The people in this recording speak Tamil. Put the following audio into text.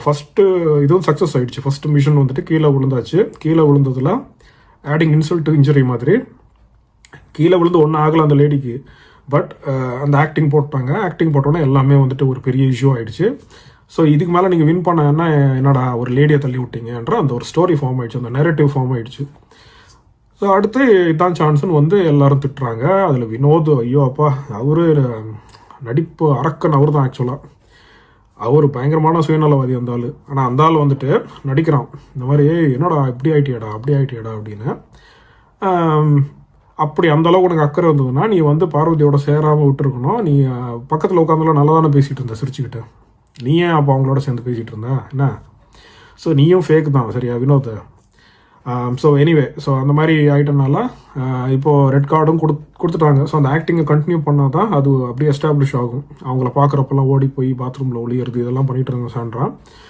ஃபஸ்ட்டு இதுவும் சக்ஸஸ் ஆகிடுச்சு. ஃபஸ்ட்டு மிஷன் வந்துட்டு கீழே விழுந்தாச்சு. கீழே விழுந்ததில் ஆடிங் இன்சல்ட் டு இன்ஜுரி மாதிரி கீழே விழுந்து ஒன்றும் ஆகலை அந்த லேடிக்கு. பட் அந்த ஆக்டிங் போட்டாங்க. ஆக்டிங் போட்டோன்னே எல்லாமே வந்துட்டு ஒரு பெரிய இஷ்யூ ஆகிடுச்சு. ஸோ இதுக்கு மேலே நீங்கள் வின் பண்ண என்னடா ஒரு லேடியை தள்ளி விட்டீங்கன்ற அந்த ஒரு ஸ்டோரி ஃபார்ம் ஆகிடுச்சு, அந்த நெரேட்டிவ் ஃபார்ம் ஆகிடுச்சு. ஸோ அடுத்து இதான் சான்ஸ்னு வந்து எல்லாரும் திட்டுறாங்க. அதில் வினோத், ஐயோ அப்பா, அவரு நடிப்பு அரக்கன். அவர் தான் ஆக்சுவலாக அவர் பயங்கரமான சுயநலவாதி அந்த ஆள். ஆனால் அந்த ஆள் வந்துட்டு நடிக்கிறான் இந்த மாதிரி, என்னடா இப்படி ஆகிட்டியாடா அப்படி ஆகிட்டியாடா அப்படின்னு. அப்படி அந்த அளவுக்கு உனக்கு அக்கறை இருந்ததுன்னா நீ வந்து பார்வதியோட சேராமல் விட்டுருக்கணும். நீ பக்கத்தில் உட்காந்துலாம் நல்லா தானே பேசிகிட்டு இருந்த சிரிச்சுக்கிட்டு. நீ ஏன் அப்போ அவங்களோட சேர்ந்து பேசிகிட்டு இருந்த என்ன? ஸோ நீயும் ஃபேக் தான் சரியா வினோத்? ஸோ எனிவே, ஸோ அந்த மாதிரி ஆகிட்டனால இப்போது ரெட் கார்டும் கொடுத்துட்டாங்க. ஸோ அந்த ஆக்டிங்கை கண்டினியூ பண்ணால் தான் அது அப்படியே எஸ்டாப்ளிஷ் ஆகும். அவங்கள பார்க்குறப்பெல்லாம் ஓடி போய் பாத்ரூமில் ஒளியிறது இதெல்லாம் பண்ணிகிட்டு இருந்தாங்க சாண்ட்ரா.